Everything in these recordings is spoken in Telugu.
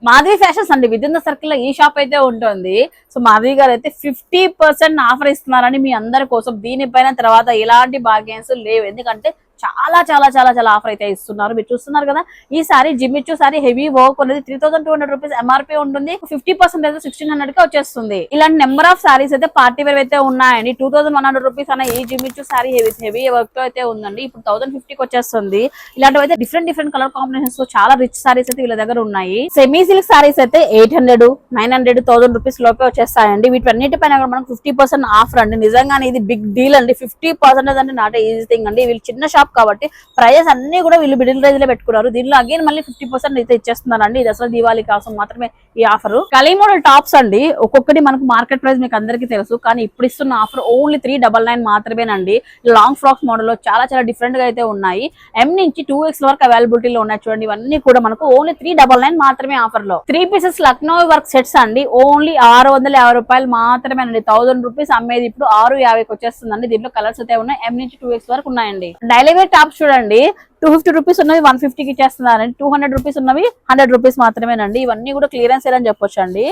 మాధవి ఫ్యాషన్స్ అండి విత్ ఇన్ ద సర్కిల్ లో ఈ షాప్ అయితే ఉంటుంది. సో మాధవి గారు అయితే 50% ఆఫర్ ఇస్తున్నారని మీ అందరి కోసం. దీనిపైన తర్వాత ఎలాంటి బార్గెన్స్ లేవు, ఎందుకంటే చాలా చాలా చాలా చాలా ఆఫర్ అయితే ఇస్తున్నారు. మీరు చూస్తున్నారు కదా, ఈ సారీ జిమ్మిచ్చు సారీ హెవీ వర్క్ అనేది 3200 రూపీస్ ఎంఆర్పీ ఉంటుంది. 50% అయితే 1600 కి వచ్చేస్తుంది. ఇలాంటి నెంబర్ ఆఫ్ సారీస్ అయితే పార్టీ వేర్ అయితే ఉన్నాయండి. 2100 రూపీస్ అన్న ఈ జిమ్మిచ్చు సారీ హెవీ వర్క్ తో అయితే ఉందండి. ఇప్పుడు 1050 కి వచ్చేస్తుంది. ఇలాంటివి అయితే డిఫరెంట్ కలర్ కాంబినేషన్స్ తో చాలా రిచ్ సారీస్ అయితే వీళ్ళ దగ్గర ఉన్నాయి. సెమీ సిల్క్ సారీస్ అయితే 800, 900, 1000 రూపీస్ లోపే వచ్చేస్తాయండి. వీటన్నిటిపైన కూడా మనకు 50% ఆఫర్ అండి. నిజంగానే ఇది బిగ్ డీల్ అండి. 50% అంటే నాట్ ఈజీ థింగ్ అండి. వీళ్ళు చిన్న షాప్ కాబట్టి ప్రైజెస్ అన్ని కూడా వీళ్ళు మిడిల్ రేంజ్ లో పెట్టుకున్నారు. దీనిలో అగైన్ మళ్ళీ 50% అయితే ఇచ్చేస్తున్నారండి. ఇది అసలు దీవాలి కోసం మాత్రమే ఈ ఆఫర్. కలీ మోడల్ టాప్స్ అండి, ఒక్కొక్కటి మనకు మార్కెట్ ప్రైస్ మీకు అందరికీ తెలుసు, కానీ ఇప్పుడు ఇస్తున్న ఆఫర్ ఓన్లీ 399 మాత్రమేనండి. లాంగ్ ఫ్రాక్స్ మోడల్ లో చాలా చాలా డిఫరెంట్ గా అయితే ఉన్నాయి. M నుంచి 2X వరకు అవైలబిలిటీలో ఉన్నాయి. చూడండి, ఇవన్నీ కూడా మనకు ఓన్లీ 399 మాత్రమే ఆఫర్ లో. 3 పీసెస్ లక్నో వర్క్ సెట్స్ అండి, ఓన్లీ 650 రూపాయలు మాత్రమేనండి. 1000 రూపీస్ అమ్మేది ఇప్పుడు 650కి వచ్చేస్తుందండి. దీంట్లో కలర్స్ అయితే ఉన్నాయి. M నుంచి 2X వరకు ఉన్నాయండి. డైలీ వేర్ టాప్స్ చూడండి, 250 రూపీస్ ఉన్నవి 150కి ఇచ్చేస్తున్నారండి. 200 రూపీస్ ఉన్నవి 100 రూపీస్ మాత్రమేనండి. ఇవన్నీ కూడా క్లియరెన్స్ సేల్ అని చెప్పొచ్చు అండి.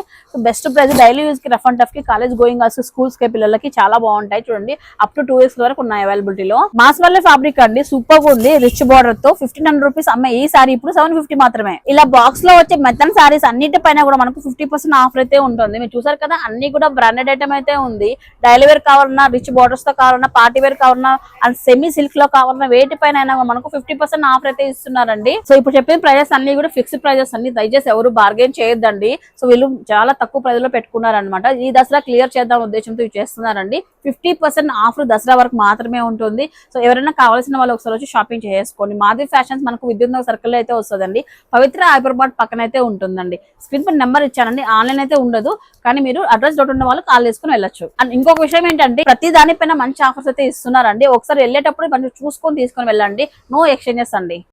బెస్ట్ ప్రైస్, డైలీ యూజ్ కి, రఫ్ అండ్ టఫ్ కి, కాలేజ్ గోయింగ్ గర్ల్స్, స్కూల్స్ కి, పిల్లలకి చాలా బాగుంటాయి. చూడండి, అప్ టు 2X వరకు ఉన్నాయి అవైలబిలిటీలో. మాస్ వల్లే ఫ్యాబ్రిక్ అండి, సూపర్ ఉంది. రిచ్ బార్డర్ తో 1500 రూపీస్ అమ్మే ఈ సారీ ఇప్పుడు 750 మాత్రమే. ఇలా బాక్స్ లో వచ్చే మెత్తన్ సారీస్ అన్నిటిపైన కూడా మనకు 50% ఆఫర్ అయితే ఉంటుంది. మీరు చూసారు కదా, అన్ని కూడా బ్రాండెడ్ ఐటమ్ అయితే ఉంది. డైలీ వేర్ కావాలన్నా, రిచ్ బార్డర్స్ తో కావాలన్నా, పార్టీ వేర్ కావాలన్నా, అండ్ సెమీ సిల్క్ లో కావాలన్నా, వేటిపైన మనకు 50% ఆఫర్ అయితే ఇస్తున్నారండి. సో ఇప్పుడు చెప్పిన ప్రైజెస్ అన్ని కూడా ఫిక్స్డ్ ప్రైజెస్ అన్ని, దయచేసి ఎవరు బార్గెన్ చేయొద్దండి. సో వీళ్ళు చాలా తక్కువ ప్రైజ్ లో పెట్టుకున్నారనమాట. ఈ దసరా క్లియర్ చేద్దాం ఉద్దేశంతో ఇవి చేస్తున్నారండి. 50% ఆఫర్ దసరా వరకు మాత్రమే ఉంటుంది. సో ఎవరైనా కావాల్సిన వాళ్ళు ఒకసారి వచ్చి షాపింగ్ చేసుకోండి. మాధవి ఫ్యాషన్స్ మనకు విద్యుత్ సర్కిల్ లో అయితే వస్తుందండి. పవిత్ర హైపర్మార్ట్ పక్కన అయితే ఉంటుందండి. స్క్రీన్ పై నెంబర్ ఇచ్చానండి. ఆన్లైన్ అయితే ఉండదు, కానీ మీరు అడ్రస్ డౌట్ ఉన్న వాళ్ళు కాల్ చేసుకుని వెళ్ళొచ్చు. అండ్ ఇంకొక విషయం ఏంటంటే, ప్రతి దానిపైన మంచి ఆఫర్స్ అయితే ఇస్తున్నారండి. ఒకసారి వెళ్ళేటప్పుడు కొంచెం చూసుకొని తీసుకొని వెళ్ళండి. నో ఎక్స్చేంజెస్ అండి.